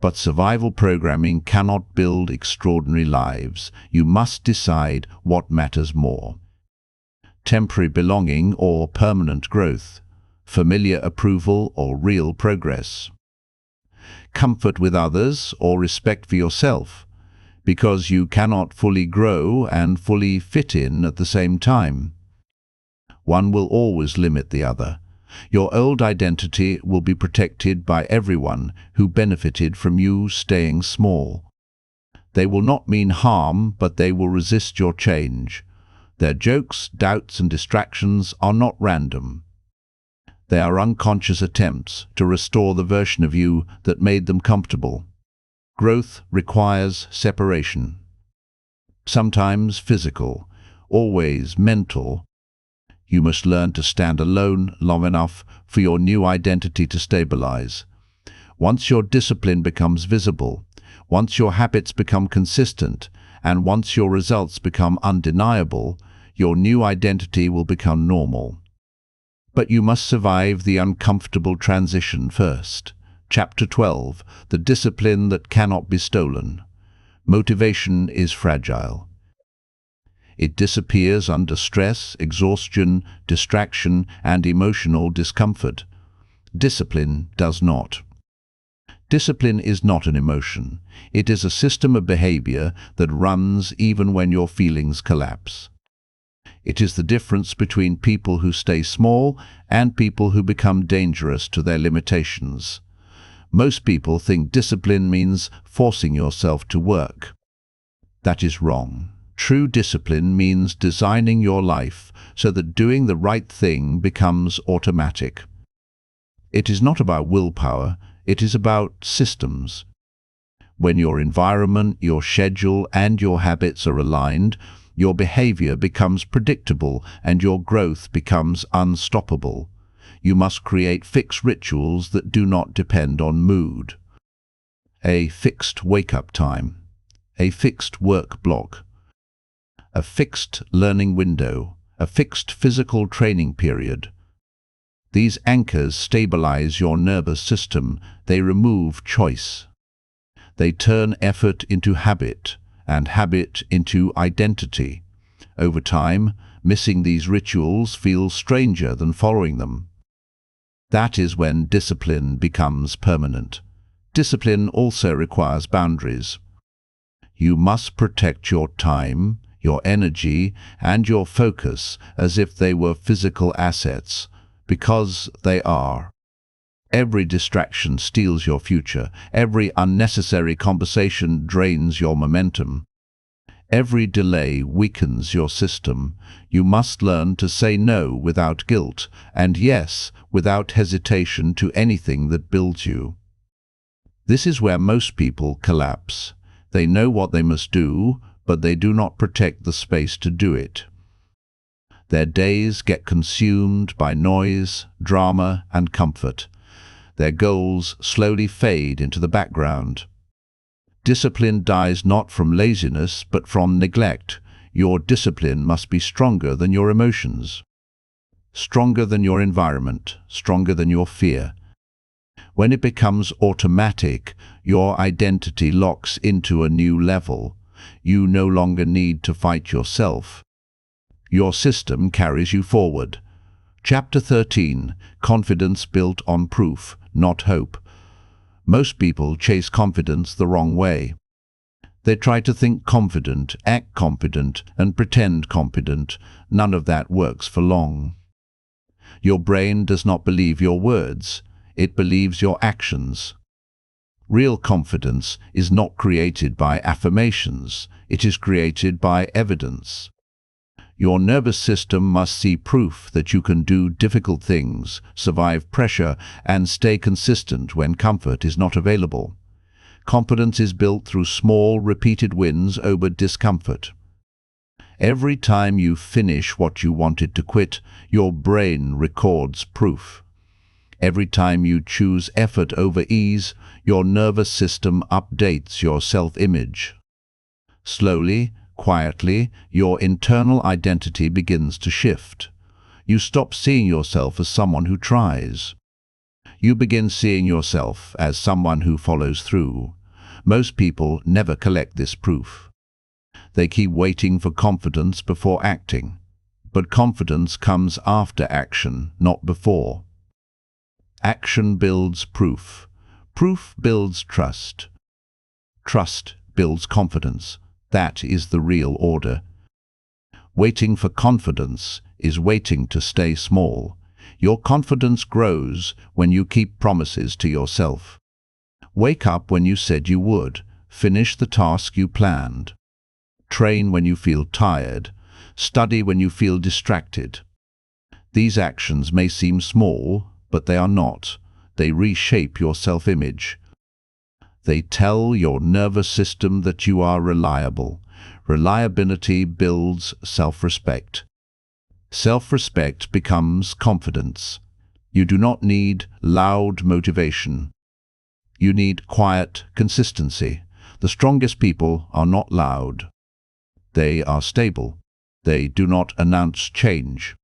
But survival programming cannot build extraordinary lives. You must decide what matters more: temporary belonging or permanent growth, familiar approval or real progress, comfort with others or respect for yourself, because you cannot fully grow and fully fit in at the same time. One will always limit the other. Your old identity will be protected by everyone who benefited from you staying small. They will not mean harm, but they will resist your change. Their jokes, doubts, and distractions are not random. They are unconscious attempts to restore the version of you that made them comfortable. Growth requires separation. Sometimes physical, always mental. You must learn to stand alone long enough for your new identity to stabilize. Once your discipline becomes visible, once your habits become consistent, and once your results become undeniable, your new identity will become normal. But you must survive the uncomfortable transition first. Chapter 12. The discipline that cannot be stolen. Motivation is fragile. It disappears under stress, exhaustion, distraction, and emotional discomfort. Discipline does not. Discipline is not an emotion. It is a system of behavior that runs even when your feelings collapse. It is the difference between people who stay small and people who become dangerous to their limitations. Most people think discipline means forcing yourself to work. That is wrong. True discipline means designing your life so that doing the right thing becomes automatic. It is not about willpower, it is about systems. When your environment, your schedule, and your habits are aligned, your behavior becomes predictable and your growth becomes unstoppable. You must create fixed rituals that do not depend on mood. A fixed wake-up time, a fixed work block, a fixed learning window, a fixed physical training period. These anchors stabilize your nervous system. They remove choice. They turn effort into habit, and habit into identity. Over time, missing these rituals feels stranger than following them. That is when discipline becomes permanent. Discipline also requires boundaries. You must protect your time, your energy, and your focus as if they were physical assets, because they are. Every distraction steals your future. Every unnecessary conversation drains your momentum. Every delay weakens your system. You must learn to say no without guilt, and yes without hesitation to anything that builds you. This is where most people collapse. They know what they must do, but they do not protect the space to do it. Their days get consumed by noise, drama, and comfort. Their goals slowly fade into the background. Discipline dies not from laziness, but from neglect. Your discipline must be stronger than your emotions, stronger than your environment, stronger than your fear. When it becomes automatic, your identity locks into a new level. You no longer need to fight yourself. Your system carries you forward. Chapter 13. Confidence built on proof, not hope. Most people chase confidence the wrong way. They try to think confident, act confident, and pretend confident. None of that works for long. Your brain does not believe your words. It believes your actions. Real confidence is not created by affirmations. It is created by evidence. Your nervous system must see proof that you can do difficult things, survive pressure, and stay consistent when comfort is not available. Confidence is built through small, repeated wins over discomfort. Every time you finish what you wanted to quit, your brain records proof. Every time you choose effort over ease, your nervous system updates your self-image. Slowly, quietly, your internal identity begins to shift. You stop seeing yourself as someone who tries. You begin seeing yourself as someone who follows through. Most people never collect this proof. They keep waiting for confidence before acting. But confidence comes after action, not before. Action builds proof. Proof builds trust. Trust builds confidence. That is the real order. Waiting for confidence is waiting to stay small. Your confidence grows when you keep promises to yourself. Wake up when you said you would. Finish the task you planned. Train when you feel tired. Study when you feel distracted. These actions may seem small, but they are not. They reshape your self-image. They tell your nervous system that you are reliable. Reliability builds self-respect. Self-respect becomes confidence. You do not need loud motivation. You need quiet consistency. The strongest people are not loud. They are stable. They do not announce change.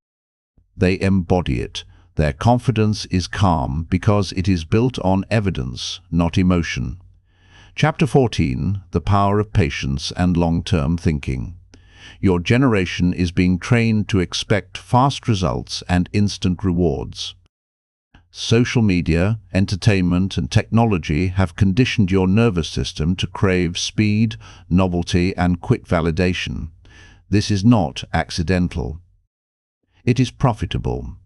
They embody it. Their confidence is calm because it is built on evidence, not emotion. Chapter 14, The Power of Patience and Long-Term Thinking. Your generation is being trained to expect fast results and instant rewards. Social media, entertainment, and technology have conditioned your nervous system to crave speed, novelty, and quick validation. This is not accidental. It is profitable,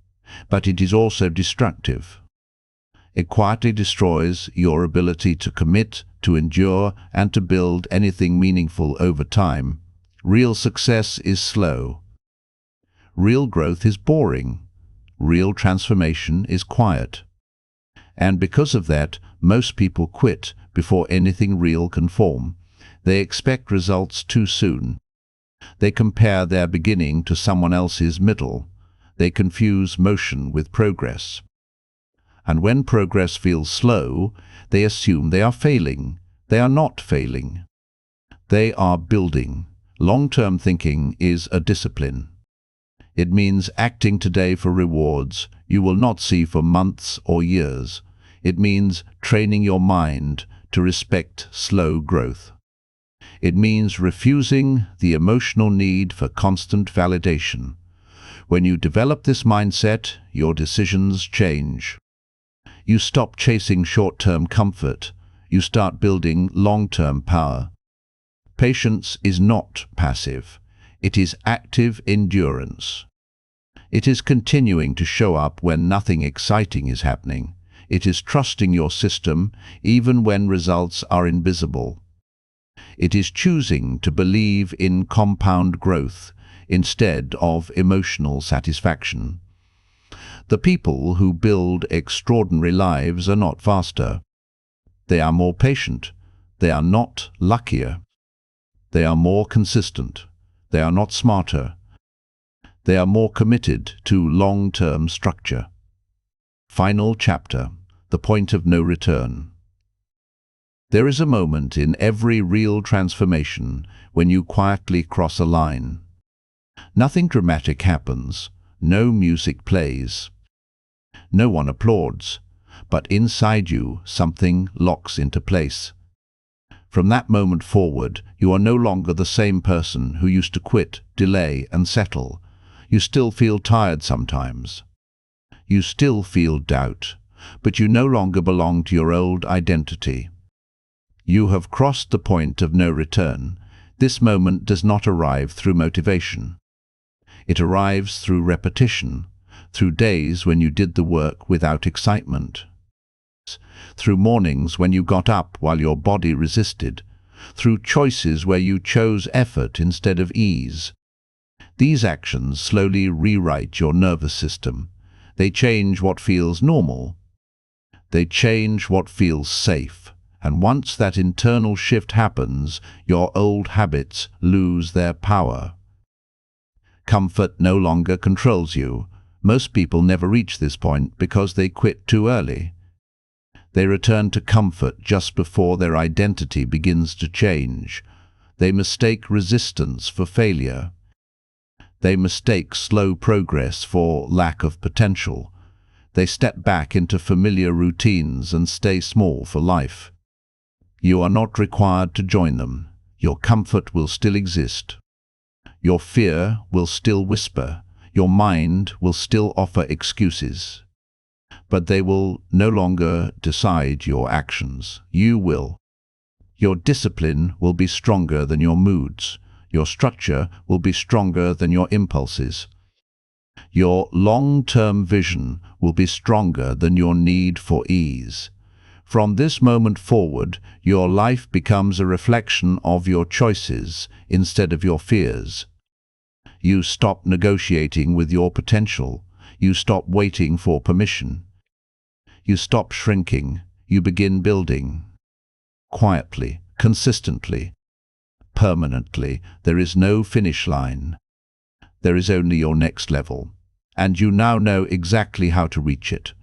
but it is also destructive. It quietly destroys your ability to commit, to endure, and to build anything meaningful over time. Real success is slow. Real growth is boring. Real transformation is quiet. And because of that, most people quit before anything real can form. They expect results too soon. They compare their beginning to someone else's middle. They confuse motion with progress. And when progress feels slow, they assume they are failing. They are not failing. They are building. Long-term thinking is a discipline. It means acting today for rewards you will not see for months or years. It means training your mind to respect slow growth. It means refusing the emotional need for constant validation. When you develop this mindset, your decisions change. You stop chasing short-term comfort. You start building long-term power. Patience is not passive. It is active endurance. It is continuing to show up when nothing exciting is happening. It is trusting your system even when results are invisible. It is choosing to believe in compound growth instead of emotional satisfaction. The people who build extraordinary lives are not faster. They are more patient. They are not luckier. They are more consistent. They are not smarter. They are more committed to long-term structure. Final chapter, the point of no return. There is a moment in every real transformation when you quietly cross a line. Nothing dramatic happens. No music plays. No one applauds. But inside you, something locks into place. From that moment forward, you are no longer the same person who used to quit, delay, and settle. You still feel tired sometimes. You still feel doubt, but you no longer belong to your old identity. You have crossed the point of no return. This moment does not arrive through motivation. It arrives through repetition, through days when you did the work without excitement, through mornings when you got up while your body resisted, through choices where you chose effort instead of ease. These actions slowly rewrite your nervous system. They change what feels normal. They change what feels safe. And once that internal shift happens, your old habits lose their power. Comfort no longer controls you. Most people never reach this point because they quit too early. They return to comfort just before their identity begins to change. They mistake resistance for failure. They mistake slow progress for lack of potential. They step back into familiar routines and stay small for life. You are not required to join them. Your comfort will still exist. Your fear will still whisper. Your mind will still offer excuses. But they will no longer decide your actions. You will. Your discipline will be stronger than your moods. Your structure will be stronger than your impulses. Your long-term vision will be stronger than your need for ease. From this moment forward, your life becomes a reflection of your choices instead of your fears. You stop negotiating with your potential. You stop waiting for permission. You stop shrinking. You begin building. Quietly, consistently, permanently. There is no finish line. There is only your next level. And you now know exactly how to reach it.